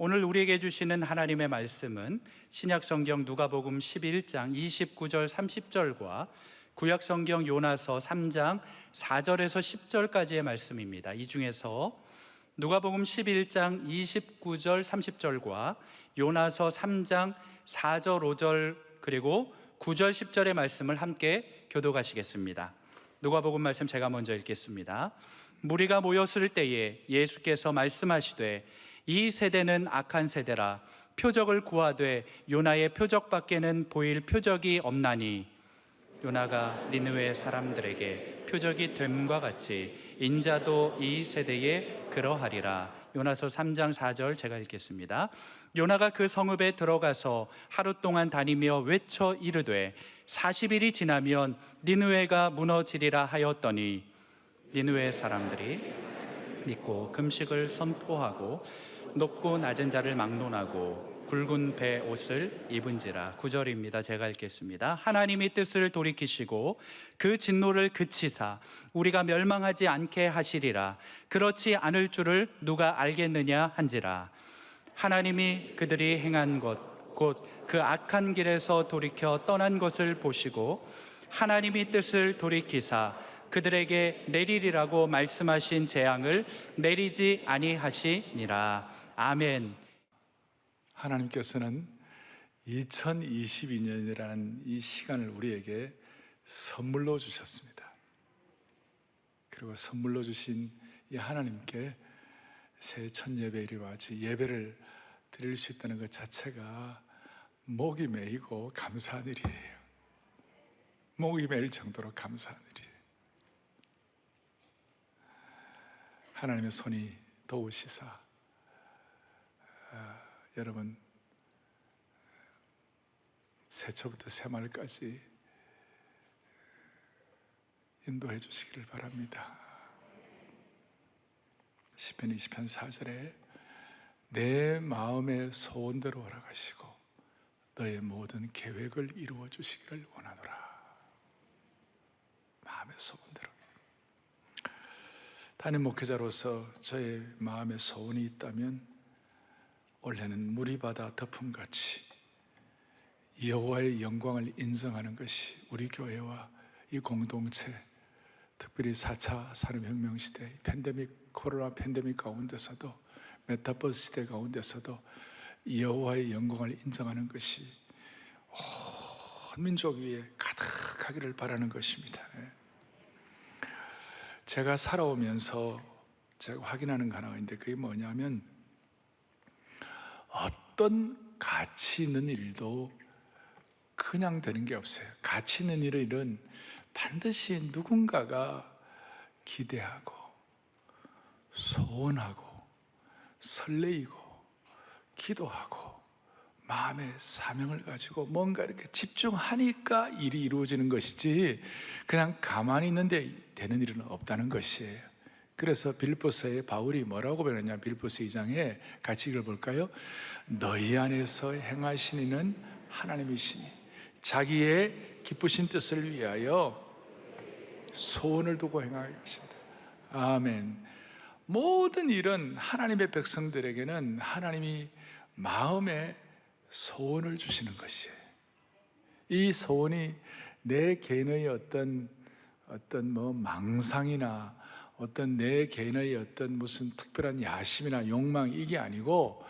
오늘 우리에게 주시는 하나님의 말씀은 신약성경 누가복음 11장 29절 30절과 구약성경 요나서 3장 4절에서 10절까지의 말씀입니다. 이 중에서 누가복음 11장 29절 30절과 요나서 3장 4절 5절 그리고 9절 10절의 말씀을 함께 교독하시겠습니다. 누가복음 말씀 제가 먼저 읽겠습니다. 무리가 모였을 때에 예수께서 말씀하시되 이 세대는 악한 세대라. 표적을 구하되 요나의 표적밖에는 보일 표적이 없나니 요나가 니느웨 사람들에게 표적이 됨과 같이 인자도 이 세대에 그러하리라. 요나서 3장 4절 제가 읽겠습니다. 요나가 그 성읍에 들어가서 하루 동안 다니며 외쳐 이르되 40일이 지나면 니느웨가 무너지리라 하였더니 니느웨 사람들이 믿고 금식을 선포하고 높고 낮은 자를 막론하고 굵은 배 옷을 입은지라. 9절입니다. 제가 읽겠습니다. 하나님이 뜻을 돌이키시고 그 진노를 그치사 우리가 멸망하지 않게 하시리라. 그렇지 않을 줄을 누가 알겠느냐 한지라. 하나님이 그들이 행한 것 곧 그 악한 길에서 돌이켜 떠난 것을 보시고 하나님이 뜻을 돌이키사 그들에게 내리리라고 말씀하신 재앙을 내리지 아니하시니라. 아멘. 하나님께서는 2022년이라는 이 시간을 우리에게 선물로 주셨습니다. 그리고 선물로 주신 이 하나님께 새 첫 예배일이 와지 예배를 드릴 수 있다는 것 자체가 목이 메이고 감사한 일이에요. 목이 메일 정도로 감사한 일이에요. 하나님의 손이 도우시사 여러분 새초부터 새말까지 인도해 주시기를 바랍니다. 시편 20편 4절에 내 마음의 소원대로 허락하시고 너의 모든 계획을 이루어 주시기를 원하노라. 마음의 소원대로. 담임 목회자로서 저의 마음의 소원이 있다면 올해는 무리바다 덮음같이 여호와의 영광을 인정하는 것이 우리 교회와 이 공동체, 특별히 4차 산업혁명 시대, 코로나 팬데믹 가운데서도 메타버스 시대 가운데서도 여호와의 영광을 인정하는 것이 온 민족 위에 가득하기를 바라는 것입니다. 제가 살아오면서 제가 확인하는 거 하나가 있는데 그게 뭐냐면 어떤 가치 있는 일도 그냥 되는 게 없어요. 가치 있는 일은 반드시 누군가가 기대하고 소원하고 설레이고 기도하고 마음의 사명을 가지고 뭔가 이렇게 집중하니까 일이 이루어지는 것이지 그냥 가만히 있는데 되는 일은 없다는 것이에요. 그래서 빌립보서에 바울이 뭐라고 배웠냐? 빌립보서 2장에 같이 읽어볼까요? 너희 안에서 행하신 이는 하나님이시니 자기의 기쁘신 뜻을 위하여 소원을 두고 행하게 하신다. 아멘. 모든 일은 하나님의 백성들에게는 하나님이 마음에 소원을 주시는 것이에요. 이 소원이 내 개인의 어떤 망상이나 어떤 내 개인의 어떤 무슨 특별한 야심이나 욕망 이게 아니고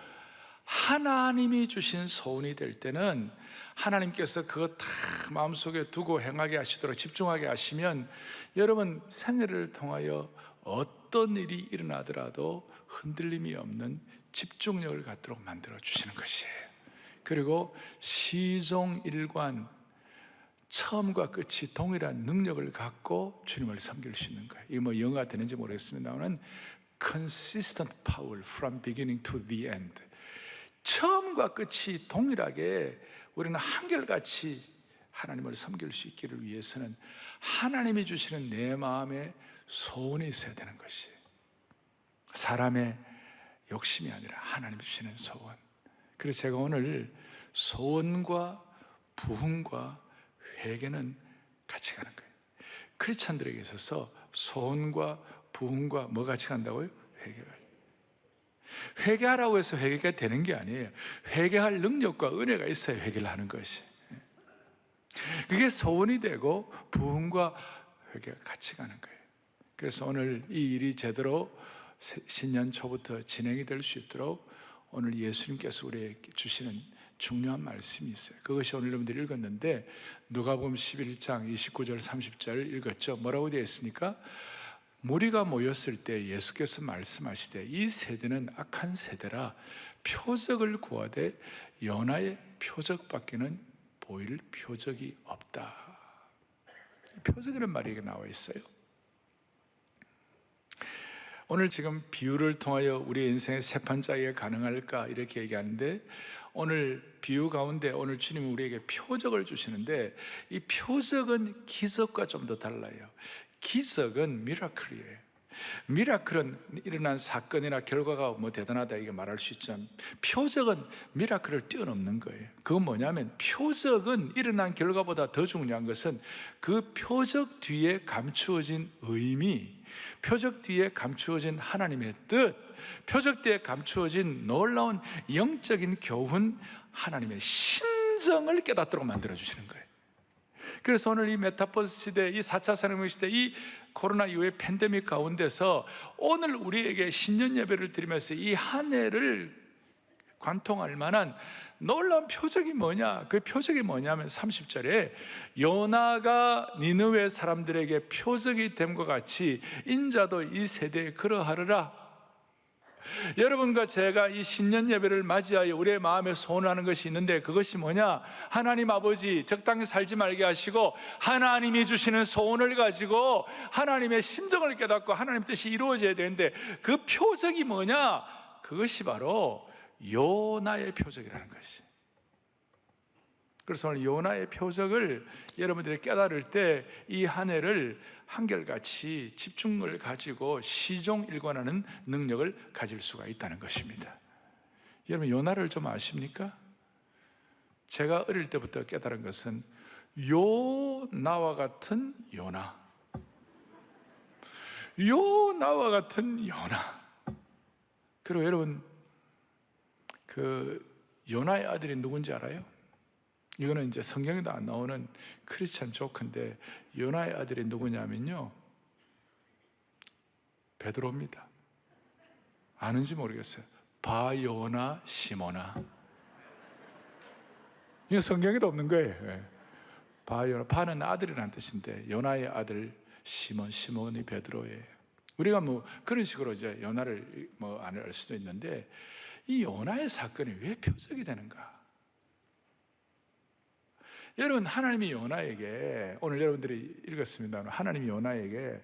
하나님이 주신 소원이 될 때는 하나님께서 그거 다 마음속에 두고 행하게 하시도록 집중하게 하시면 여러분 생애를 통하여 어떤 일이 일어나더라도 흔들림이 없는 집중력을 갖도록 만들어 주시는 것이에요. 그리고 시종일관 처음과 끝이 동일한 능력을 갖고 주님을 섬길 수 있는 거예요. 이게 뭐 영어가 되는지 모르겠습니다만 consistent power from beginning to the end. 처음과 끝이 동일하게 우리는 한결같이 하나님을 섬길 수 있기를 위해서는 하나님이 주시는 내 마음에 소원이 있어야 되는 것이에요. 사람의 욕심이 아니라 하나님이 주시는 소원. 그래서 제가 오늘 소원과 부흥과 회개는 같이 가는 거예요. 크리스찬들에게 있어서 소원과 부흥과 뭐 같이 간다고요? 회개가. 회개하라고 해서 회개가 되는 게 아니에요. 회개할 능력과 은혜가 있어야 회개를 하는 것이. 그게 소원이 되고 부흥과 회개가 같이 가는 거예요. 그래서 오늘 이 일이 제대로 신년 초부터 진행이 될 수 있도록 오늘 예수님께서 우리에게 주시는 중요한 말씀이 있어요. 그것이 오늘 여러분들이 읽었는데 누가복음 11장 29절 30절 읽었죠. 뭐라고 되어 있습니까? 무리가 모였을 때 예수께서 말씀하시되 이 세대는 악한 세대라 표적을 구하되 요나의 표적밖에는 보일 표적이 없다. 표적이라는 말이 나와 있어요. 오늘 지금 비유를 통하여 우리 인생의 세판짜기가 가능할까 이렇게 얘기하는데 오늘 비유 가운데 오늘 주님이 우리에게 표적을 주시는데 이 표적은 기적과 좀 더 달라요. 기적은 미라클이에요. 미라클은 일어난 사건이나 결과가 뭐 대단하다 이게 말할 수 있지만 표적은 미라클을 뛰어넘는 거예요. 그건 뭐냐면 표적은 일어난 결과보다 더 중요한 것은 그 표적 뒤에 감추어진 의미, 표적 뒤에 감추어진 하나님의 뜻, 표적 뒤에 감추어진 놀라운 영적인 교훈, 하나님의 심정을 깨닫도록 만들어주시는 거예요. 그래서 오늘 이 메타버스 시대, 이 4차 산업혁명 시대, 이 코로나 이후의 팬데믹 가운데서 오늘 우리에게 신년 예배를 드리면서 이 한 해를 관통할 만한 놀라운 표적이 뭐냐? 그 표적이 뭐냐면 30절에 요나가 니느웨 사람들에게 표적이 됨과 같이 인자도 이 세대에 그러하리라. 여러분과 제가 이 신년 예배를 맞이하여 우리의 마음에 소원하는 것이 있는데 그것이 뭐냐? 하나님 아버지 적당히 살지 말게 하시고 하나님이 주시는 소원을 가지고 하나님의 심정을 깨닫고 하나님 뜻이 이루어져야 되는데 그 표적이 뭐냐? 그것이 바로 요나의 표적이라는 것이. 그래서 오늘 요나의 표적을 여러분들이 깨달을 때 이 한 해를 한결같이 집중을 가지고 시종일관하는 능력을 가질 수가 있다는 것입니다. 여러분 요나를 좀 아십니까? 제가 어릴 때부터 깨달은 것은 요나와 같은 요나, 요나와 같은 요나. 그리고 여러분 그 요나의 아들이 누군지 알아요? 이거는 이제 성경에도 안 나오는 크리스찬 조크인데 요나의 아들이 누구냐면요 베드로입니다. 아는지 모르겠어요. 바요나 시모나. 이거 성경에도 없는 거예요. 바요나, 바는 아들이라는 뜻인데 요나의 아들 시몬, 시몬이 베드로예요. 우리가 뭐 그런 식으로 이제 요나를 뭐 안 알 수도 있는데 이 요나의 사건이 왜 표적이 되는가? 여러분 하나님이 요나에게 오늘 여러분들이 읽었습니다. 하나님이 요나에게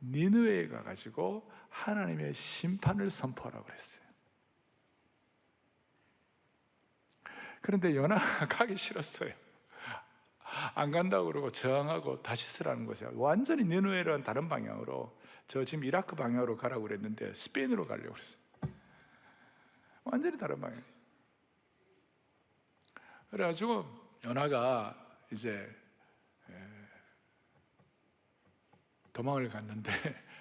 니느웨에 가가지고 하나님의 심판을 선포하라고 그랬어요. 그런데 요나가 가기 싫었어요. 안 간다고 그러고 저항하고 다시 쓰라는 것이야. 완전히 니느웨라는 다른 방향으로 저 지금 이라크 방향으로 가라고 그랬는데 스페인으로 가려고 그랬어요. 완전히 다른 방향. 그래가지고 요나가 이제 도망을 갔는데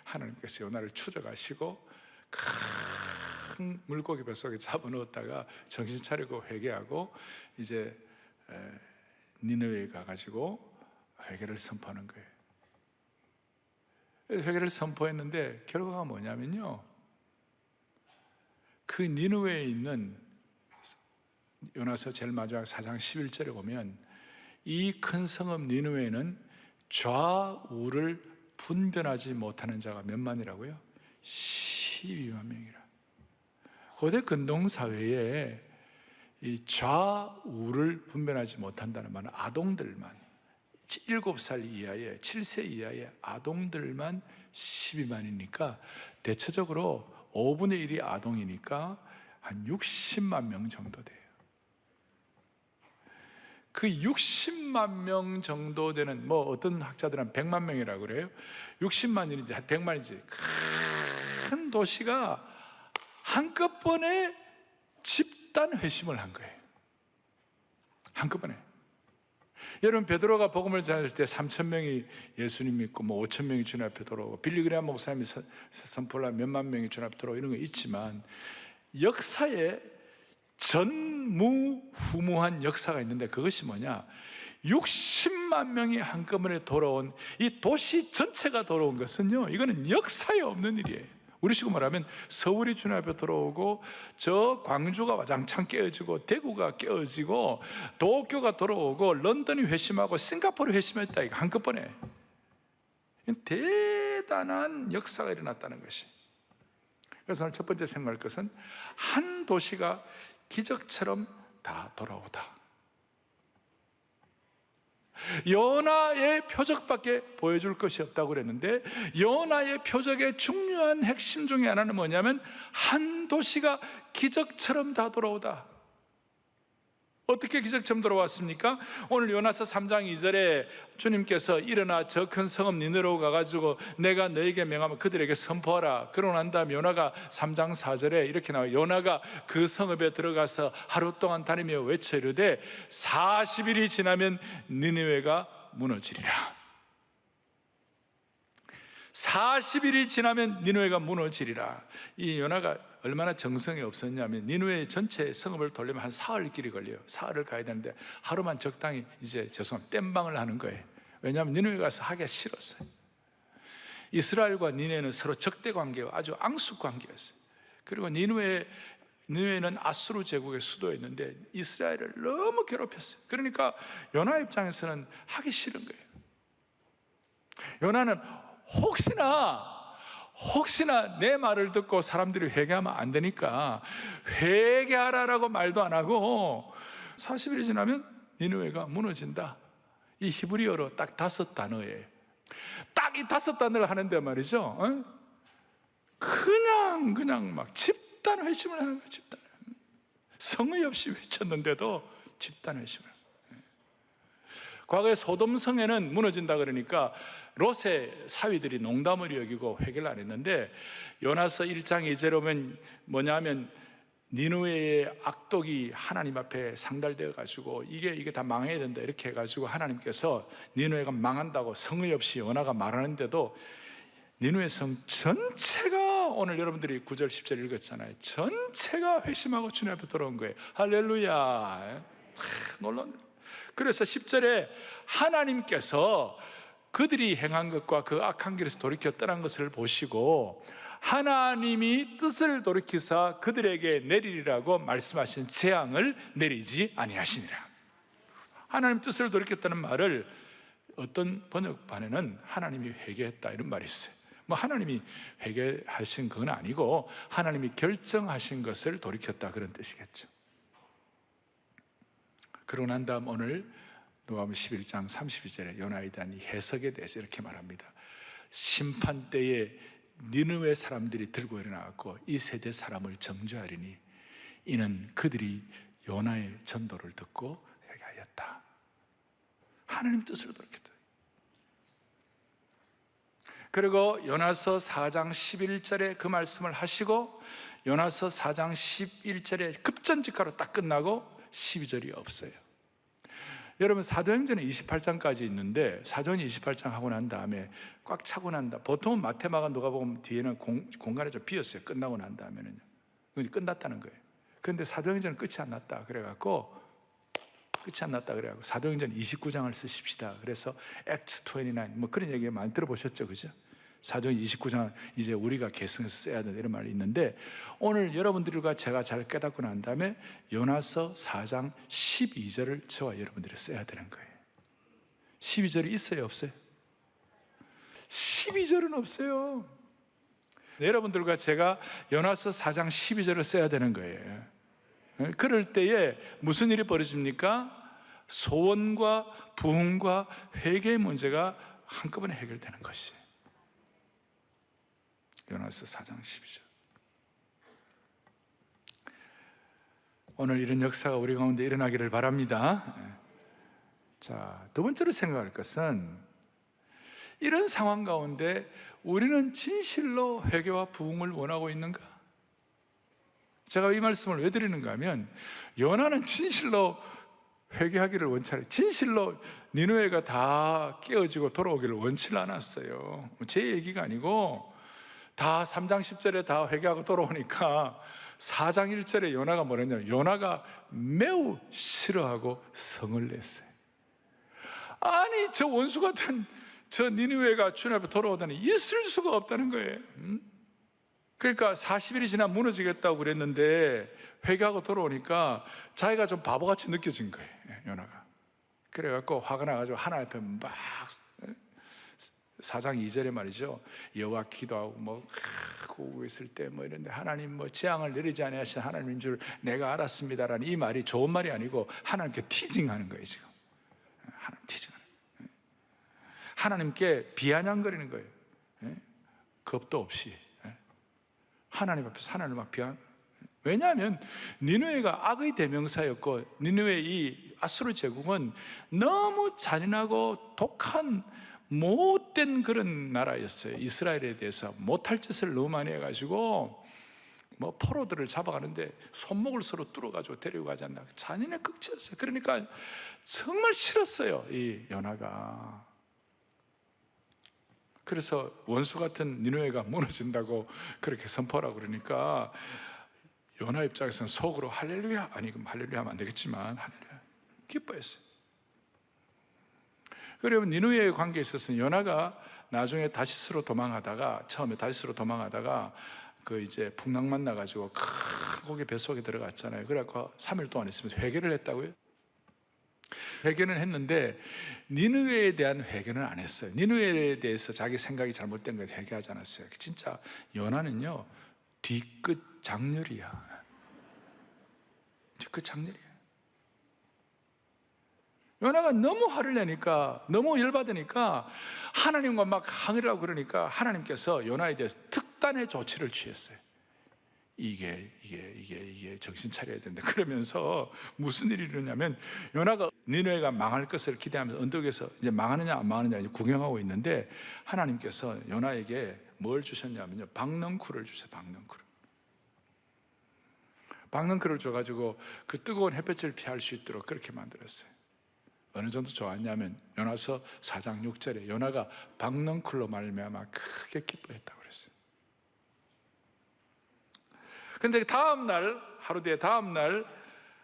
하나님께서 요나를 추적하시고 큰 물고기 뱃속에 잡아넣었다가 정신 차리고 회개하고 이제 니느웨에 가가지고 회개를 선포하는 거예요. 회개를 선포했는데 결과가 뭐냐면요 그 니느웨에 있는 요나서 제일 마지막 4장 11절에 보면 이 큰 성읍 니느웨는 좌우를 분별하지 못하는 자가 몇 만이라고요? 12만 명이라. 고대 근동사회에 이 좌우를 분별하지 못한다는 말은 아동들만 7살 이하의 7세 이하의 아동들만 12만이니까 대체적으로 5분의 1이 아동이니까 한 60만 명 정도 돼요. 그 60만 명 정도 되는 뭐 어떤 학자들은 100만 명이라고 그래요. 60만인지 100만인지 큰 도시가 한꺼번에 집단 회심을 한 거예요. 한꺼번에. 여러분, 베드로가 복음을 전할 때 3,000명이 예수님 믿고 뭐 5,000명이 주님 앞에 들어오고 빌리그레암 목사님이 선포를 하면 몇만 명이 주님 앞에 들어오고 이런 거 있지만, 역사에 전무후무한 역사가 있는데 그것이 뭐냐? 60만 명이 한꺼번에 돌아온 이 도시 전체가 돌아온 것은요, 이거는 역사에 없는 일이에요. 우리식으로 말하면 서울이 주님 앞에 들어오고, 저 광주가 와장창 깨어지고, 대구가 깨어지고, 도쿄가 들어오고, 런던이 회심하고, 싱가포르 회심했다. 이거 한꺼번에 대단한 역사가 일어났다는 것이. 그래서 오늘 첫 번째 생각할 것은 한 도시가 기적처럼 다 돌아오다. 요나의 표적밖에 보여줄 것이 없다고 그랬는데, 요나의 표적의 중요한 핵심 중에 하나는 뭐냐면 한 도시가 기적처럼 다 돌아오다. 어떻게 기적처럼 돌아왔습니까? 오늘 요나서 3장 2절에 주님께서 일어나 저 큰 성읍 니느웨로 가가지고 내가 너에게 명하면 그들에게 선포하라. 그러고 난 다음에 요나가 3장 4절에 이렇게 나와요. 요나가 그 성읍에 들어가서 하루 동안 다니며 외쳐 이르되 40일이 지나면 니느웨가 무너지리라. 40일이 지나면 니느웨가 무너지리라. 이 요나가 얼마나 정성이 없었냐면, 니느웨 전체 성읍을 돌려면 한 사흘 길이 걸려요. 사흘을 가야 되는데 하루만 적당히 이제 땜방을 하는 거예요. 왜냐하면 니느웨 가서 하기가 싫었어요. 이스라엘과 니느웨는 서로 적대 관계고 아주 앙숙 관계였어요. 그리고 니느웨는 아수르 제국의 수도였는데 이스라엘을 너무 괴롭혔어요. 그러니까 요나 입장에서는 하기 싫은 거예요. 요나는 혹시나 내 말을 듣고 사람들이 회개하면 안 되니까 회개하라라고 말도 안 하고 40일이 지나면 니느웨가 무너진다. 이 히브리어로 딱 5단어예요. 딱 이 5단어를 하는데 말이죠, 그냥 막 집단 회심을 하는 거예요. 집단. 성의 없이 외쳤는데도 집단 회심을. 과거에 소돔성에는 무너진다 그러니까 롯의 사위들이 농담을 여기고 회개를 안 했는데, 요나서 1장 2절에 보면 뭐냐면 니느웨의 악독이 하나님 앞에 상달되어 가지고 이게 다 망해야 된다 이렇게 해가지고 하나님께서 니느웨가 망한다고 성의 없이 요나가 말하는데도 니느웨 성 전체가, 오늘 여러분들이 9절 10절 읽었잖아요. 전체가 회심하고 주님 앞에 돌아온 거예요. 할렐루야. 놀라운. 그래서 10절에 하나님께서 그들이 행한 것과 그 악한 길에서 돌이켜 떠난 것을 보시고 하나님이 뜻을 돌이키사 그들에게 내리리라고 말씀하신 재앙을 내리지 아니하시니라. 하나님 뜻을 돌이켰다는 말을 어떤 번역판에는 하나님이 회개했다 이런 말이 있어요. 뭐 하나님이 회개하신 건 아니고 하나님이 결정하신 것을 돌이켰다 그런 뜻이겠죠. 그러고 난 다음 오늘 누가복음 11장 32절에 요나에 대한 이 해석에 대해서 이렇게 말합니다. 심판 때에 니느웨 사람들이 들고 일어나고 이 세대 사람을 정죄하리니 이는 그들이 요나의 전도를 듣고 회개하였다. 하나님 뜻을 돌이켰다. 그리고 요나서 4장 11절에 그 말씀을 하시고 요나서 4장 11절에 급전직하로 딱 끝나고 12절이 없어요. 여러분, 사도행전은 28장까지 있는데 사도행전 28장 하고 난 다음에 꽉 차고 난다. 보통은 마태마가 누가복음 뒤에는 공간이 좀 비었어요. 끝나고 난 다음에는요. 끝났다는 거예요. 그런데 사도행전은 끝이 안 났다 그래갖고 사도행전 29장을 쓰십시다. 그래서 Act 29 뭐 그런 얘기 많이 들어보셨죠, 그죠? 사도행전 29장 이제 우리가 계승해서 써야 된다 이런 말이 있는데, 오늘 여러분들과 제가 잘 깨닫고 난 다음에 요나서 4장 12절을 저와 여러분들이 써야 되는 거예요. 12절이 있어요, 없어요? 12절은 없어요. 여러분들과 제가 요나서 4장 12절을 써야 되는 거예요. 그럴 때에 무슨 일이 벌어집니까? 소원과 부흥과 회개의 문제가 한꺼번에 해결되는 것이에요. 요나서 4장 12절. 오늘 이런 역사가 우리 가운데 일어나기를 바랍니다. 자, 두 번째로 생각할 것은 이런 상황 가운데 우리는 진실로 회개와 부흥을 원하고 있는가? 제가 이 말씀을 왜 드리는가 하면 요나는 진실로 회개하기를 원치 않아요. 진실로 니느웨가 다 깨어지고 돌아오기를 원치 않았어요. 제 얘기가 아니고 다 3장 10절에 다 회개하고 돌아오니까 4장 1절에 요나가 뭐랬냐면 요나가 매우 싫어하고 성을 냈어요. 아니 저 원수 같은 저 니느웨가 주님 앞에 돌아오다니 있을 수가 없다는 거예요. 그러니까 40일이 지나 무너지겠다고 그랬는데 회개하고 돌아오니까 자기가 좀 바보같이 느껴진 거예요, 요나가. 그래갖고 화가 나가지고 하나님 앞에 막 4장 2절에 말이죠, 여호와 기도하고 뭐 오고 있을 때 뭐 이런데 하나님 뭐 재앙을 내리지 아니하신 하나님인 줄 내가 알았습니다라는 이 말이 좋은 말이 아니고 하나님께 티징하는 거예요. 지금 하나님 티징하는 거예요. 하나님께 비아냥거리는 거예요. 겁도 없이 하나님 앞에서 하나님을 막 비한. 왜냐하면 니느웨가 악의 대명사였고 니느웨 이 아수르 제국은 너무 잔인하고 독한 못된 그런 나라였어요. 이스라엘에 대해서 못할 짓을 너무 많이 해가지고 뭐 포로들을 잡아가는데 손목을 서로 뚫어가지고 데리고 가지 않나, 잔인의 극치였어요. 그러니까 정말 싫었어요, 이 요나가. 그래서 원수 같은 니느웨가 무너진다고 그렇게 선포하라고 그러니까 요나 입장에서는 속으로 할렐루야, 아니 그럼 할렐루야 하면 안 되겠지만 할렐루야 기뻐했어요. 그러면 니느웨의 관계에 있어서는 요나가 나중에 다시스로 도망하다가, 처음에 다시스로 도망하다가 그 이제 풍랑 만나가지고 큰 고기 뱃속에 들어갔잖아요. 그래갖고 3일 동안 있으면서 회개를 했다고요. 회개는 했는데 니느웨에 대한 회개는 안 했어요. 니느웨에 대해서 자기 생각이 잘못된 거에 회개하지 않았어요. 진짜 요나는요 뒤끝 장렬이야. 뒤끝 장렬이야. 요나가 너무 화를 내니까, 너무 열받으니까 하나님과 막 항의를 하고 그러니까 하나님께서 요나에 대해서 특단의 조치를 취했어요. 이게 정신 차려야 된다. 그러면서 무슨 일이 일어나냐면 요나가 니느웨가 망할 것을 기대하면서 언덕에서 이제 망하느냐 안 망하느냐 이제 구경하고 있는데 하나님께서 요나에게 뭘 주셨냐면요, 박넝쿨을 주세요. 박넝쿨을 줘가지고 그 뜨거운 햇볕을 피할 수 있도록 그렇게 만들었어요. 어느 정도 좋았냐면 요나서 4장 6절에 요나가 박넝쿨로 말미암아 크게 기뻐했다고 그랬어요. 근데 다음날, 하루 뒤에 다음날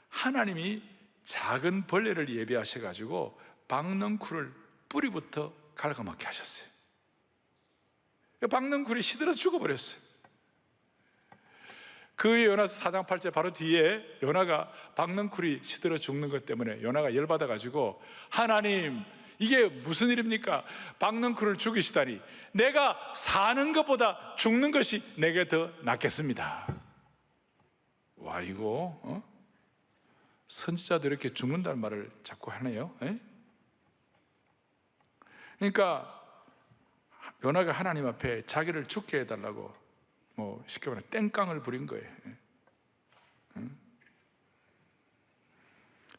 하나님이 작은 벌레를 예비하셔가지고 박넝쿨을 뿌리부터 갉아먹게 하셨어요. 박넝쿨이 시들어서 죽어버렸어요. 그 요나서 4장 8절 바로 뒤에 요나가 박넝쿨이 시들어 죽는 것 때문에 요나가 열받아가지고 하나님 이게 무슨 일입니까? 박넝쿨을 죽이시다니 내가 사는 것보다 죽는 것이 내게 더 낫겠습니다. 와, 이거 선지자도 이렇게 죽는다는 말을 자꾸 하네요. 그러니까 요나가 하나님 앞에 자기를 죽게 해달라고 뭐 쉽게 말하면 땡깡을 부린 거예요.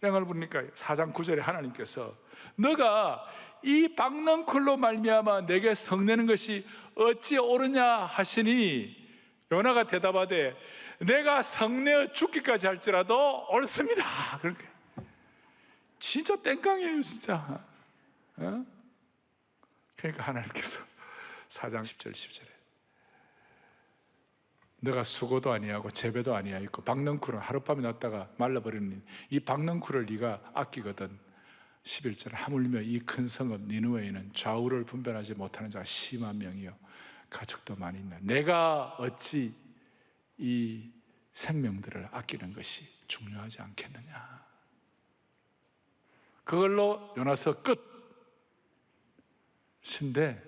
땡깡을 부르니까 4장 9절에 하나님께서 너가 이 박넝쿨로 말미암아 내게 성내는 것이 어찌 옳으냐 하시니 요나가 대답하되 내가 성내어 죽기까지 할지라도 옳습니다. 그렇게 진짜 땡깡이에요, 진짜. 그러니까 하나님께서 4장 10절 10절에 너가 수고도 아니하고 재배도 아니하였고 박넝쿨은 하룻밤에 났다가 말라버리는 이 박넝쿨을 네가 아끼거든. 11절 하물며 이 큰 성읍 니느웨에는 좌우를 분별하지 못하는 자가 심한 명이요 가축도 많이 있나. 내가 어찌 이 생명들을 아끼는 것이 중요하지 않겠느냐. 그걸로 요나서 끝. 신데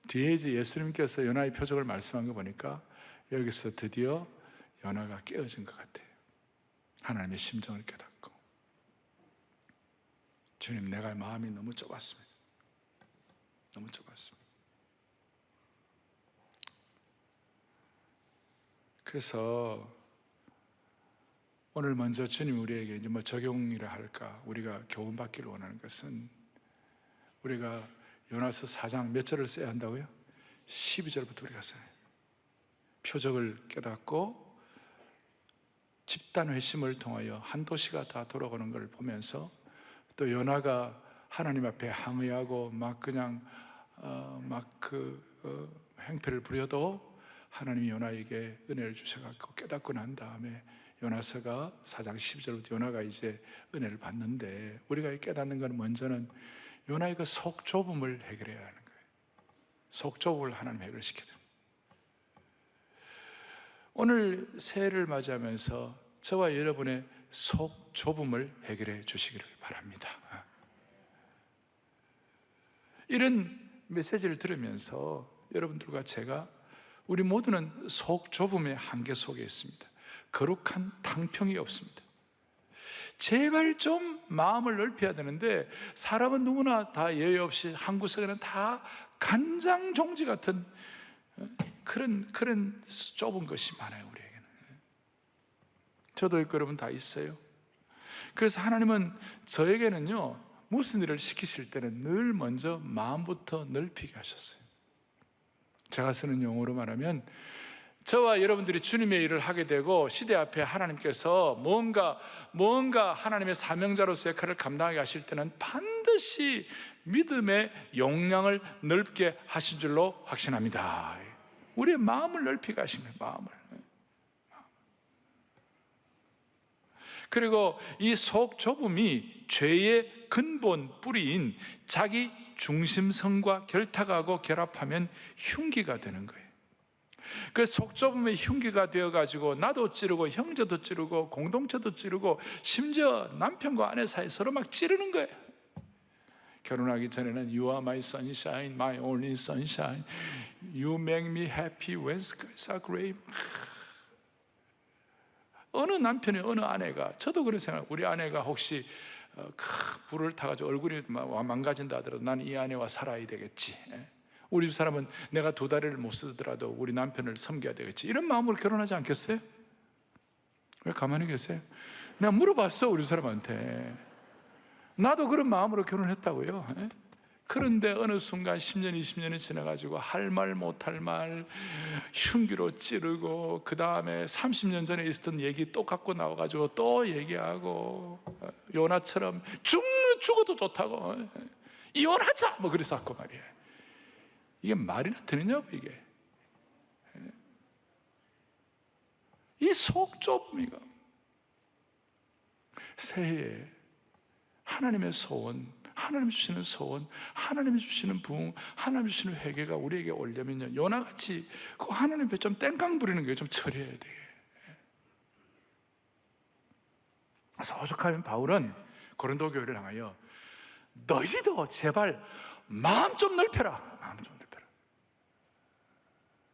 뒤에 이제 예수님께서 요나의 표적을 말씀한 거 보니까 여기서 드디어 요나가 깨어진 것 같아요. 하나님의 심정을 깨닫고 주님 내가 마음이 너무 좁았습니다. 너무 좁았습니다. 그래서 오늘 먼저 주님 우리에게 이제 뭐 적용이라 할까 우리가 교훈 받기를 원하는 것은 우리가 요나서 4장 몇 절을 써야 한다고요? 12절부터 우리가 써요. 표적을 깨닫고 집단 회심을 통하여 한 도시가 다 돌아가는 걸 보면서 또 요나가 하나님 앞에 항의하고 막 그냥 행패를 부려도 하나님이 요나에게 은혜를 주셔갖고 깨닫고 난 다음에 요나서가 4장 12절부터 요나가 이제 은혜를 받는데, 우리가 깨닫는 건 먼저는 요나의 그 속 좁음을 해결해야 하는 거예요. 속 좁음을 하나님 해결시켜야 돼요. 오늘 새해를 맞이하면서 저와 여러분의 속 좁음을 해결해 주시기를 바랍니다. 이런 메시지를 들으면서 여러분들과 제가, 우리 모두는 속 좁음의 한계 속에 있습니다. 거룩한 탕평이 없습니다. 제발 좀 마음을 넓혀야 되는데, 사람은 누구나 다 예외 없이 한 구석에는 다 간장종지 같은 그런 좁은 것이 많아요, 우리에게는. 저도 있고 여러분 다 있어요. 그래서 하나님은 저에게는요, 무슨 일을 시키실 때는 늘 먼저 마음부터 넓히게 하셨어요. 제가 쓰는 용어로 말하면, 저와 여러분들이 주님의 일을 하게 되고 시대 앞에 하나님께서 뭔가 하나님의 사명자로서 역할을 감당하게 하실 때는 반드시 믿음의 용량을 넓게 하신 줄로 확신합니다. 우리의 마음을 넓히게 하신 거예요, 마음을. 그리고 이 속 좁음이 죄의 근본 뿌리인 자기 중심성과 결탁하고 결합하면 흉기가 되는 거예요. 그 속 좁음의 흉기가 되어가지고 나도 찌르고 형제도 찌르고 공동체도 찌르고 심지어 남편과 아내 사이 서로 막 찌르는 거예요. 결혼하기 전에는 You are my sunshine, my only sunshine. You make me happy when skies are gray. 어느 남편이 어느 아내가, 저도 그런 생각, 우리 아내가 혹시 불을 타가지고 얼굴이 망가진다 하더라도 나는 이 아내와 살아야 되겠지. 우리 집 사람은 내가 2다리를 못 쓰더라도 우리 남편을 섬겨야 되겠지. 이런 마음으로 결혼하지 않겠어요? 왜 가만히 계세요? 내가 물어봤어, 우리 사람한테. 나도 그런 마음으로 결혼했다고요. 그런데 어느 순간 10년, 20년이 지나가지고 할 말 못할 말 흉기로 찌르고, 그 다음에 30년 전에 있었던 얘기 또 갖고 나와가지고 또 얘기하고, 요나처럼 죽어도 좋다고 이혼하자 뭐 그래서 했고 말이에요. 이게 말이나 되느냐고. 이게 이 속 좁음이가 새해에 하나님의 소원, 하나님 주시는 소원, 하나님이 주시는 부흥, 하나님 주시는 회개가 우리에게 오려면요, 요나같이 그 하나님 앞에 좀 땡깡 부리는 게 좀 처리해야 돼. 그래서 오죽하면 바울은 고린도 교회를 향하여 너희도 제발 마음 좀 넓혀라, 마음 좀 넓혀라.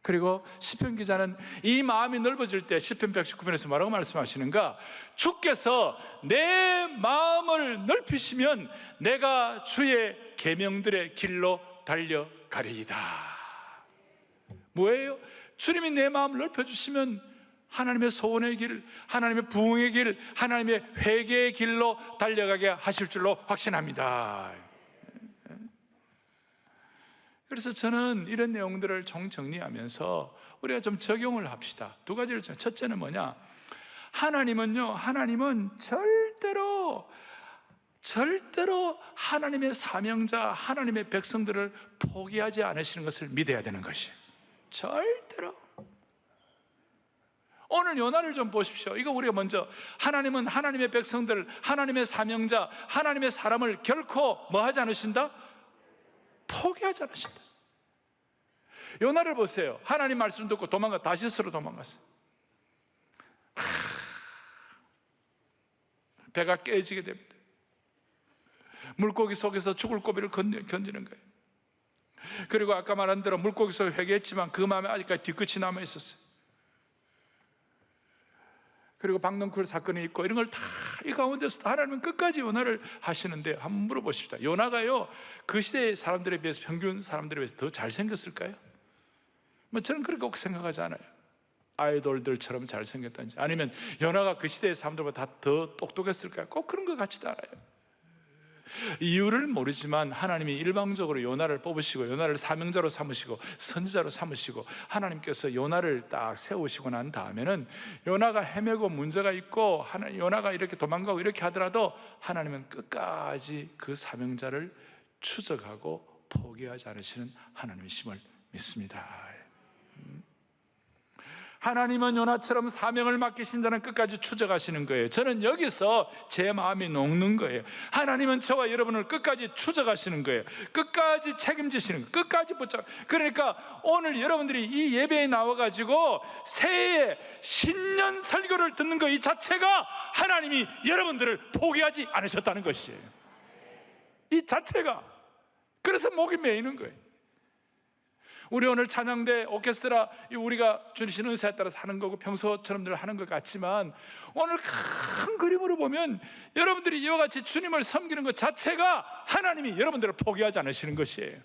그리고 시편 기자는 이 마음이 넓어질 때 시편 119편에서 뭐라고 말씀하시는가? 주께서 내 마음을 넓히시면 내가 주의 계명들의 길로 달려가리이다. 뭐예요? 주님이 내 마음을 넓혀주시면 하나님의 소원의 길, 하나님의 부흥의 길, 하나님의 회개의 길로 달려가게 하실 줄로 확신합니다. 그래서 저는 이런 내용들을 정리하면서 우리가 좀 적용을 합시다. 2가지를. 첫째는 뭐냐? 하나님은 절대로 하나님의 사명자, 하나님의 백성들을 포기하지 않으시는 것을 믿어야 되는 것이에요. 절대로. 오늘 요나를 좀 보십시오. 이거 우리가 먼저, 하나님은 하나님의 백성들, 하나님의 사명자, 하나님의 사람을 결코 뭐 하지 않으신다? 포기하지 않으신다. 요나를 보세요. 하나님 말씀 듣고 다시스로 도망갔어요. 배가 깨지게 됩니다. 물고기 속에서 죽을 고비를 견디는 거예요. 그리고 아까 말한 대로 물고기 속에 회개했지만 그 마음에 아직까지 뒤끝이 남아 있었어요. 그리고 박넝쿨 사건이 있고 이런 걸 다 이 가운데서 하나님은 끝까지 요나를 하시는데, 한번 물어보십시다. 요나가요, 그 시대의 사람들에 비해서, 평균 사람들에 비해서 더 잘생겼을까요? 저는 그렇게 꼭 생각하지 않아요. 아이돌들처럼 잘생겼다든지, 아니면 요나가 그 시대의 사람들보다 더 똑똑했을까요? 꼭 그런 것 같지도 않아요. 이유를 모르지만 하나님이 일방적으로 요나를 뽑으시고 요나를 사명자로 삼으시고 선지자로 삼으시고 하나님께서 요나를 딱 세우시고 난 다음에는 요나가 헤매고 문제가 있고 요나가 이렇게 도망가고 이렇게 하더라도 하나님은 끝까지 그 사명자를 추적하고 포기하지 않으시는 하나님이심을 믿습니다. 하나님은 요나처럼 사명을 맡기신 자는 끝까지 추적하시는 거예요. 저는 여기서 제 마음이 녹는 거예요. 하나님은 저와 여러분을 끝까지 추적하시는 거예요. 끝까지 책임지시는 거예요. 끝까지 붙잡. 그러니까 오늘 여러분들이 이 예배에 나와가지고 새해 신년 설교를 듣는 것 이 자체가 하나님이 여러분들을 포기하지 않으셨다는 것이에요. 이 자체가. 그래서 목이 메이는 거예요. 우리 오늘 찬양대 오케스트라 우리가 주신 은사에 따라서 하는 거고 평소처럼 늘 하는 것 같지만 오늘 큰 그림으로 보면 여러분들이 이와 같이 주님을 섬기는 것 자체가 하나님이 여러분들을 포기하지 않으시는 것이에요.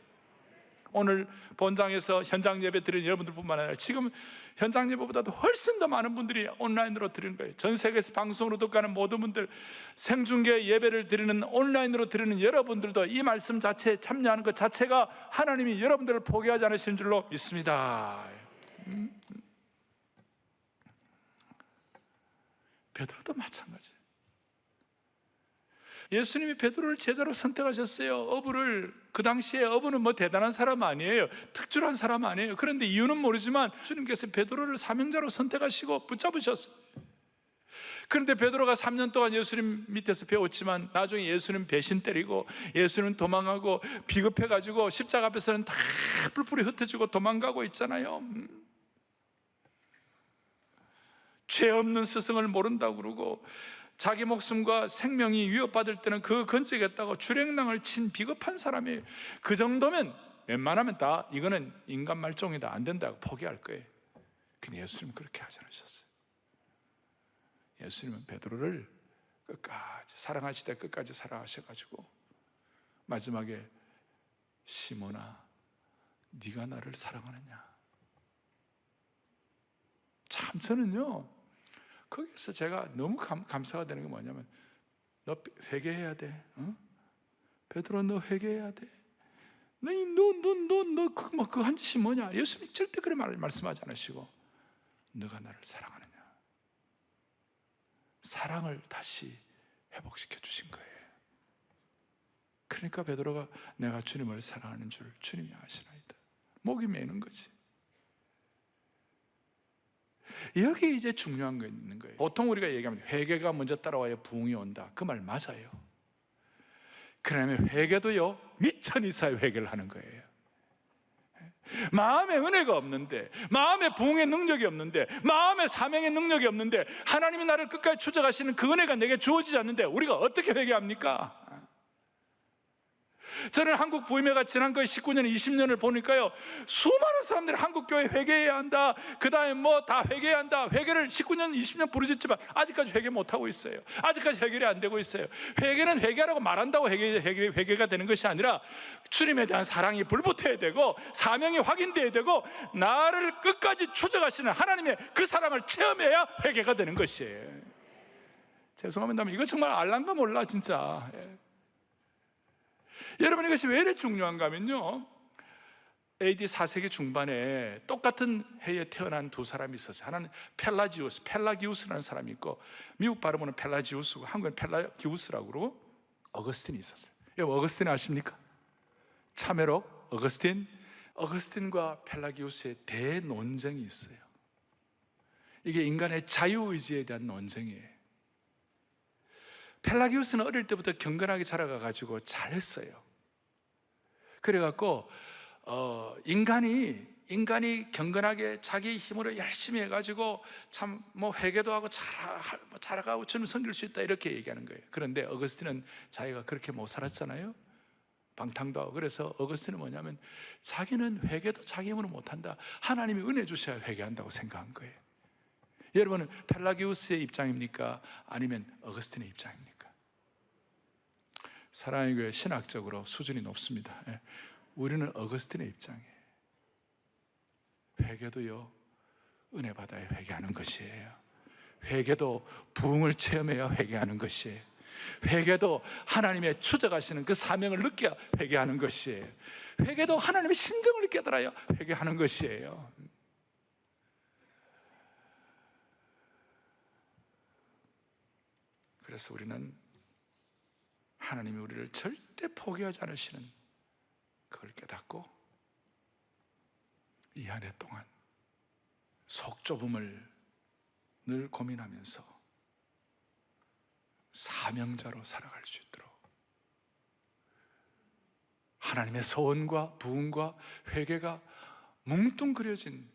오늘 본장에서 현장 예배 드리는 여러분들뿐만 아니라 지금 현장 예배보다도 훨씬 더 많은 분들이 온라인으로 드리는 거예요. 전 세계에서 방송으로 듣고 가는 모든 분들, 생중계 예배를 드리는 온라인으로 드리는 여러분들도 이 말씀 자체에 참여하는 것 자체가 하나님이 여러분들을 포기하지 않으시는 줄로 믿습니다. 베드로도 마찬가지예요. 예수님이 베드로를 제자로 선택하셨어요. 어부를, 그 당시에 어부는 뭐 대단한 사람 아니에요. 특출한 사람 아니에요. 그런데 이유는 모르지만 주님께서 베드로를 사명자로 선택하시고 붙잡으셨어요. 그런데 베드로가 3년 동안 예수님 밑에서 배웠지만 나중에 예수님 배신 때리고 예수님 도망가고 비겁해가지고 십자가 앞에서는 다 뿔뿔이 흩어지고 도망가고 있잖아요. 죄 없는 스승을 모른다고 그러고 자기 목숨과 생명이 위협받을 때는 그거 건지겠다고 주랭랑을 친 비겁한 사람이에요. 그 정도면 웬만하면 다 이거는 인간 말종이다, 안 된다고 포기할 거예요. 근데 예수님은 그렇게 하지 않으셨어요. 예수님은 베드로를 끝까지 사랑하시되 끝까지 사랑하셔가지고 마지막에 시몬아 네가 나를 사랑하느냐. 참 저는요 거기서 제가 너무 감사가 되는 게 뭐냐면 너 회개해야 돼. 베드로 너 회개해야 돼. 너 그 한 짓이 뭐냐. 예수님이 절대 그런 말을 말씀하지 않으시고 너가 나를 사랑하느냐. 사랑을 다시 회복시켜 주신 거예요. 그러니까 베드로가 내가 주님을 사랑하는 줄 주님이 아시나이다. 목이 메이는 거지. 여기 이제 중요한 거 있는 거예요. 보통 우리가 얘기하면 회개가 먼저 따라와야 부흥이 온다. 그 말 맞아요. 그러면 회개도요 미천이사의 회개를 하는 거예요. 마음에 은혜가 없는데, 마음에 부흥의 능력이 없는데, 마음에 사명의 능력이 없는데 하나님이 나를 끝까지 추적하시는 그 은혜가 내게 주어지지 않는데 우리가 어떻게 회개합니까? 저는 한국 부임회가 지난 거의 19년, 20년을 보니까요 수많은 사람들이 한국교회 회개해야 한다, 그 다음에 뭐 다 회개해야 한다, 회개를 19년, 20년 부르짖지만 아직까지 회개 못하고 있어요. 아직까지 해결이 안 되고 있어요. 회개는 회개하라고 말한다고 회개가 되는 것이 아니라 주님에 대한 사랑이 불붙어야 되고 사명이 확인돼야 되고 나를 끝까지 추적하시는 하나님의 그 사랑을 체험해야 회개가 되는 것이에요. 죄송합니다. 이거 정말 알란가 몰라 진짜. 여러분 이것이 왜 이렇게 중요한가 하면요 AD 4세기 중반에 똑같은 해에 태어난 두 사람이 있었어요. 하나는 펠라기우스라는 사람이 있고 미국 발음으로는 펠라지우스고 한국은 펠라기우스라고 그러고 어거스틴이 있었어요. 여러분 어거스틴 아십니까? 참회록 어거스틴과 펠라기우스의 대논쟁이 있어요. 이게 인간의 자유의지에 대한 논쟁이에요. 펠라기우스는 어릴 때부터 경건하게 자라가지고 잘했어요. 그래갖고 인간이 경건하게 자기 힘으로 열심히 해가지고 참 뭐 회개도 하고 잘하고 주님 섬길 수 있다 이렇게 얘기하는 거예요. 그런데 어거스틴은 자기가 그렇게 못 살았잖아요. 방탕도 하고. 그래서 어거스틴은 뭐냐면 자기는 회개도 자기 힘으로 못한다, 하나님이 은혜 주셔야 회개한다고 생각한 거예요. 여러분은 펠라기우스의 입장입니까? 아니면 어거스틴의 입장입니까? 사랑의 교회 신학적으로 수준이 높습니다. 우리는 어거스틴의 입장이에요. 회개도요 은혜 받아야 회개하는 것이에요. 회개도 부흥을 체험해야 회개하는 것이에요. 회개도 하나님의 추적하시는 그 사명을 느껴야 회개하는 것이에요. 회개도 하나님의 심정을 깨달아야 회개하는 것이에요. 그래서 우리는 하나님이 우리를 절대 포기하지 않으시는 그걸 깨닫고 이 한 해 동안 속 좁음을 늘 고민하면서 사명자로 살아갈 수 있도록 하나님의 소원과 부흥과 회개가 뭉뚱그려진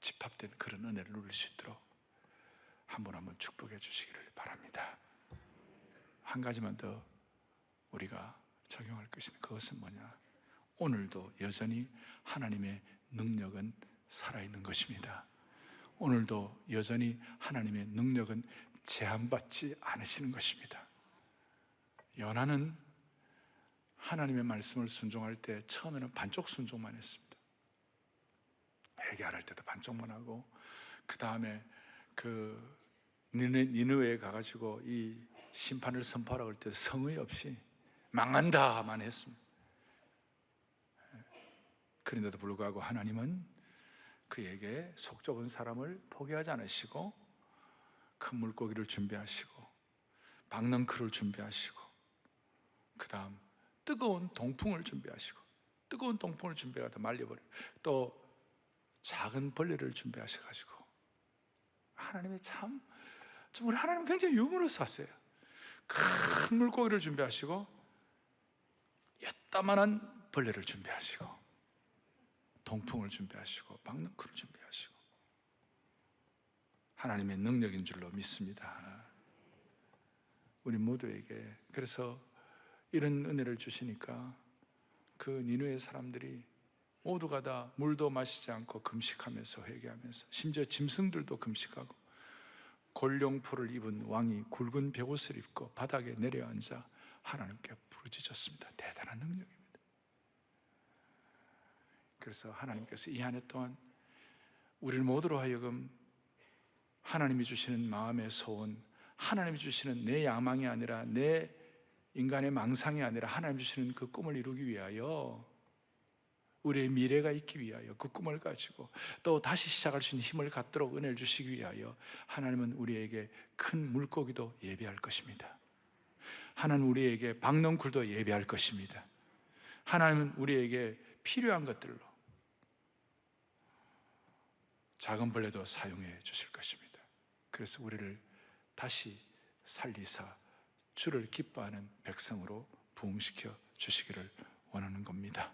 집합된 그런 은혜를 누릴 수 있도록 한 번 한 번 축복해 주시기를 바랍니다. 한 가지만 더 우리가 적용할 것은 그것은 뭐냐? 오늘도 여전히 하나님의 능력은 살아있는 것입니다. 오늘도 여전히 하나님의 능력은 제한받지 않으시는 것입니다. 요나는 하나님의 말씀을 순종할 때 처음에는 반쪽 순종만 했습니다. 회개 안 할 때도 반쪽만 하고, 그 다음에 니느웨에 가가지고 이 심판을 선포하라고 할 때 성의 없이 망한다만 했습니다. 그런데도 불구하고 하나님은 그에게 속 좁은 사람을 포기하지 않으시고 큰 물고기를 준비하시고 박넝쿨을 준비하시고 그 다음 뜨거운 동풍을 준비하시고 뜨거운 동풍을 준비하다 말려버리고 또 작은 벌레를 준비하셔가지고 하나님이 참 우리 하나님 굉장히 유머러스하세요. 큰 물고기를 준비하시고 요따만한 벌레를 준비하시고 동풍을 준비하시고 박넝쿨을 준비하시고 하나님의 능력인 줄로 믿습니다. 우리 모두에게. 그래서 이런 은혜를 주시니까 그 니느웨 사람들이 모두가 다 물도 마시지 않고 금식하면서 회개하면서 심지어 짐승들도 금식하고 골룡포를 입은 왕이 굵은 벽옷을 입고 바닥에 내려앉아 하나님께 부르짖었습니다. 대단한 능력입니다. 그래서 하나님께서 이 한 해 동안 우리를 모두로 하여금 하나님이 주시는 마음의 소원, 하나님이 주시는 내 야망이 아니라 내 인간의 망상이 아니라 하나님이 주시는 그 꿈을 이루기 위하여, 우리의 미래가 있기 위하여 그 꿈을 가지고 또 다시 시작할 수 있는 힘을 갖도록 은혜를 주시기 위하여 하나님은 우리에게 큰 물고기도 예비할 것입니다. 하나님은 우리에게 박넝쿨도 예비할 것입니다. 하나님은 우리에게 필요한 것들로 작은 벌레도 사용해 주실 것입니다. 그래서 우리를 다시 살리사 주를 기뻐하는 백성으로 부흥시켜 주시기를 원하는 겁니다.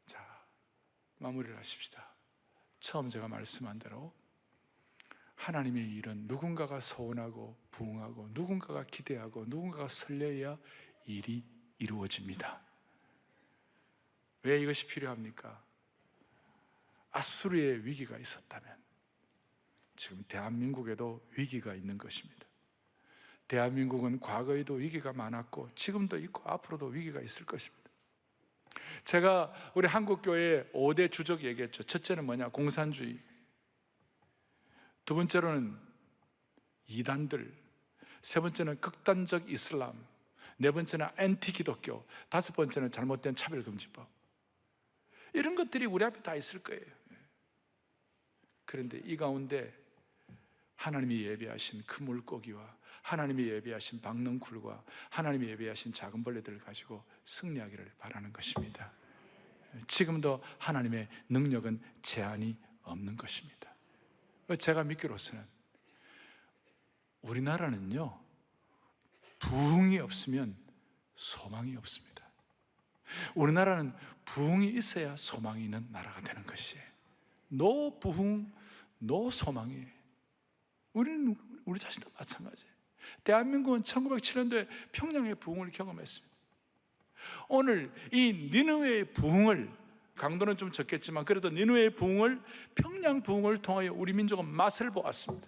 자, 마무리를 하십시다. 처음 제가 말씀한 대로 하나님의 일은 누군가가 소원하고 부흥하고 누군가가 기대하고 누군가가 설레야 일이 이루어집니다. 왜 이것이 필요합니까? 아수르의 위기가 있었다면 지금 대한민국에도 위기가 있는 것입니다. 대한민국은 과거에도 위기가 많았고 지금도 있고 앞으로도 위기가 있을 것입니다. 제가 우리 한국교회 5대 주적 얘기했죠. 첫째는 뭐냐? 공산주의. 두 번째로는 이단들. 세 번째는 극단적 이슬람. 네 번째는 엔티 기독교. 다섯 번째는 잘못된 차별금지법. 이런 것들이 우리 앞에 다 있을 거예요. 그런데 이 가운데 하나님이 예비하신 큰 물고기와 하나님이 예비하신 박넝쿨과 하나님이 예비하신 작은 벌레들을 가지고 승리하기를 바라는 것입니다. 지금도 하나님의 능력은 제한이 없는 것입니다. 제가 믿기로서는 우리나라는요, 부흥이 없으면 소망이 없습니다. 우리나라는 부흥이 있어야 소망이 있는 나라가 되는 것이에요. 노 부흥, 노 소망이에요. 우리 자신도 마찬가지예요. 대한민국은 1907년도에 평양의 부흥을 경험했습니다. 오늘 이 니느웨의 부흥을, 강도는 좀 적겠지만 그래도 니느웨의 부흥을, 평양 부흥을 통하여 우리 민족은 맛을 보았습니다.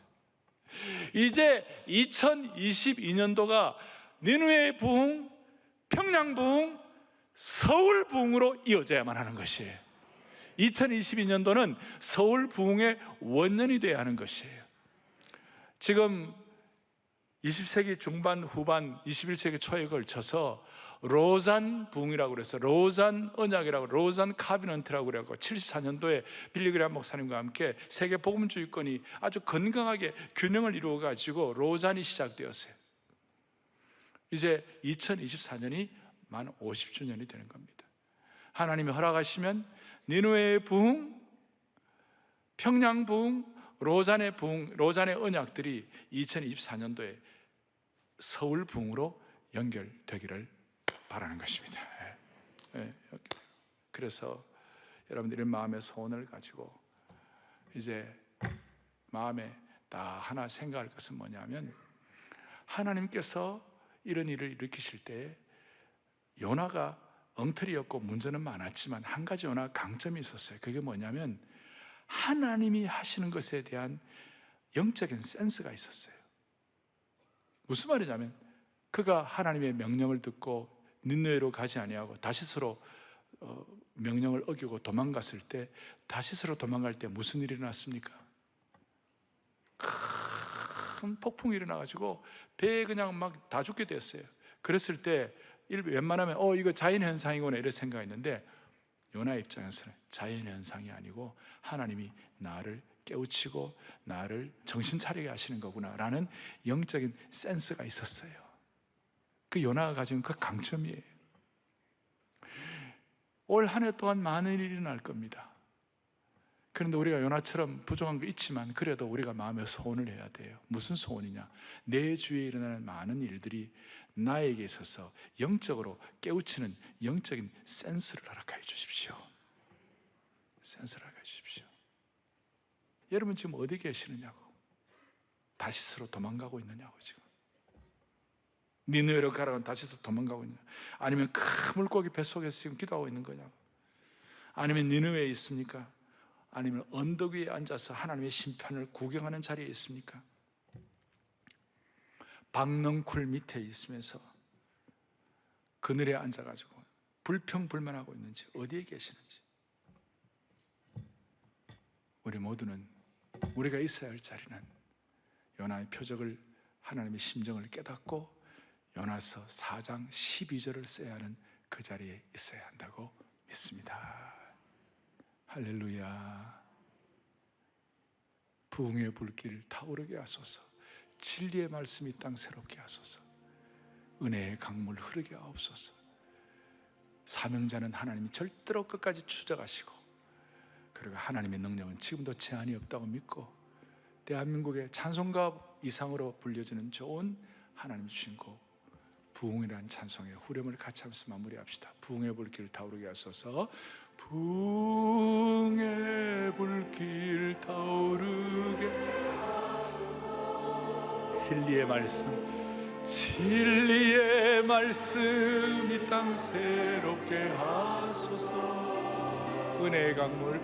이제 2022년도가 니느웨의 부흥, 평양 부흥, 서울 부흥으로 이어져야만 하는 것이에요. 2022년도는 서울 부흥의 원년이 되어야 하는 것이에요. 지금 20세기 중반, 후반, 21세기 초에 걸쳐서 로잔 부흥이라고 그래서 로잔 언약이라고, 로잔 카비넌트라고 그래갖고 74년도에 빌리그레함 목사님과 함께 세계 복음주의권이 아주 건강하게 균형을 이루어가지고 로잔이 시작되었어요. 이제 2024년이 만 50주년이 되는 겁니다. 하나님이 허락하시면 니느웨의 부흥, 평양 부흥, 로잔의 부흥, 로잔의 언약들이 2024년도에 서울 부흥으로 연결되기를 바라는 것입니다. 그래서 여러분들이 마음의 소원을 가지고 이제 마음에 다 하나 생각할 것은 뭐냐면, 하나님께서 이런 일을 일으키실 때 요나가 엉터리였고 문제는 많았지만 한 가지 요나가 강점이 있었어요. 그게 뭐냐면 하나님이 하시는 것에 대한 영적인 센스가 있었어요. 무슨 말이냐면 그가 하나님의 명령을 듣고 니느웨로 가지 아니하고 다시스로 명령을 어기고 도망갔을 때, 다시스로 도망갈 때 무슨 일이 일어났습니까? 큰 폭풍이 일어나가지고 배에 그냥 막 다 죽게 됐어요. 그랬을 때 웬만하면 이거 자연현상이구나 이런 생각했는데, 요나의 입장에서는 자연현상이 아니고 하나님이 나를 깨우치고 나를 정신 차리게 하시는 거구나 라는 영적인 센스가 있었어요. 그 요나가 가진 그 강점이에요. 올 한 해 동안 많은 일이 일어날 겁니다. 그런데 우리가 요나처럼 부족한 거 있지만 그래도 우리가 마음의 소원을 해야 돼요. 무슨 소원이냐? 내 주위에 일어나는 많은 일들이 나에게 있어서 영적으로 깨우치는 영적인 센스를 허락해 주십시오. 센스를 허락해 주십시오. 여러분 지금 어디 계시느냐고? 다시스로 도망가고 있느냐고. 지금 니느웨로 가라고 다시스로 도망가고 있느냐? 아니면 큰 물고기 뱃속에서 지금 기도하고 있는 거냐고? 아니면 니느웨에 있습니까? 아니면 언덕 위에 앉아서 하나님의 심판을 구경하는 자리에 있습니까? 박넝쿨 밑에 있으면서 그늘에 앉아가지고 불평불만하고 있는지, 어디에 계시는지. 우리 모두는 우리가 있어야 할 자리는 요나의 표적을, 하나님의 심정을 깨닫고 요나서 4장 12절을 써야 하는 그 자리에 있어야 한다고 믿습니다. 할렐루야. 부흥의 불길 타오르게 하소서. 진리의 말씀이 땅 새롭게 하소서. 은혜의 강물 흐르게 하옵소서. 사명자는 하나님이 절대로 끝까지 추적하시고, 그리고 하나님의 능력은 지금도 제한이 없다고 믿고, 대한민국의 찬송가 이상으로 불려지는 좋은 하나님 주신 곡 부흥이라는 찬송의 후렴을 같이 하면서 마무리합시다. 부흥의 불길 타오르게 하소서. 부흥의 불길 타오르게, 진리의 말씀, 진리의 말씀 이 땅 새롭게 하소서. 은혜의 강물,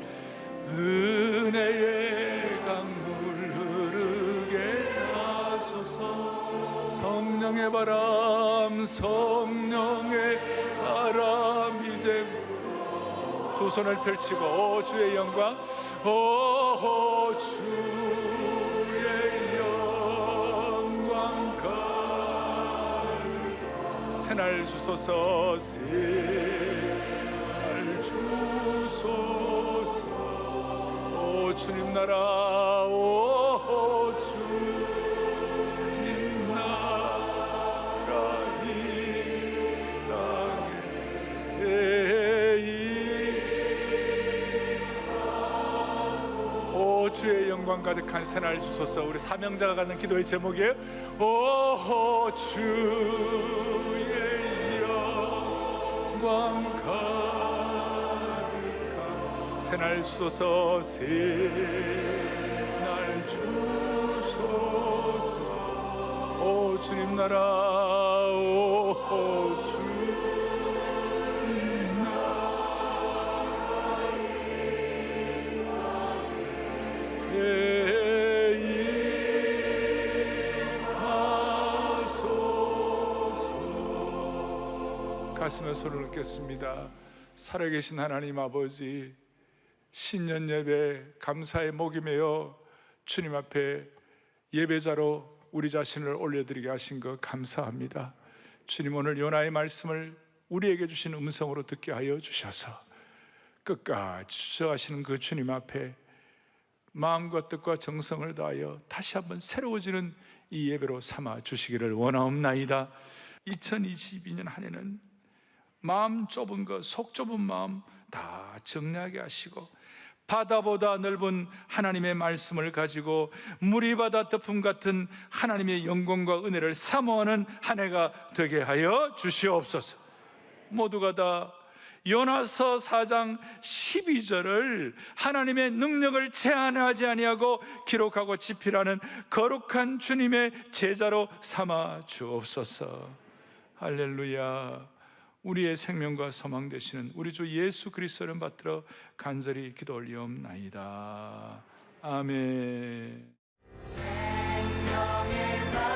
은혜의 강물 흐르게 하소서. 성령의 바람, 성령의 바람 이제 두 손을 펼치고 오 주의 영광, 오 주의 영광 가득 새날 주소서. 새날 주소서. 오 주님 나라, 오 주님 나라 이 땅에 주의 영광 가득한 새날 주소서. 우리 사명자가 갖는 기도의 제목이에요. 오 주의 영광 가득한 새날 주소서. 새날 주소서. 오 주님 나라, 오 주님 나라 임하소서. 가슴에 손을 얹겠습니다. 살아계신 하나님 아버지, 신년 예배 감사의 목이 메어 주님 앞에 예배자로 우리 자신을 올려드리게 하신 것 감사합니다. 주님, 오늘 요나의 말씀을 우리에게 주신 음성으로 듣게 하여 주셔서 끝까지 주저하시는 그 주님 앞에 마음과 뜻과 정성을 다하여 다시 한번 새로워지는 이 예배로 삼아 주시기를 원하옵나이다. 2022년 한 해는 마음 좁은 것, 속 좁은 마음 다 정리하게 하시고 바다보다 넓은 하나님의 말씀을 가지고 물이 바다 덮음 같은 하나님의 영광과 은혜를 사모하는 한 해가 되게 하여 주시옵소서. 모두가 다 요나서 4장 12절을 하나님의 능력을 제한하지 아니하고 기록하고 지필하는 거룩한 주님의 제자로 삼아 주옵소서. 할렐루야. 우리의 생명과 소망 되시는 우리 주 예수 그리스도를 받들어 간절히 기도 올리옵나이다. 아멘. 생명의 말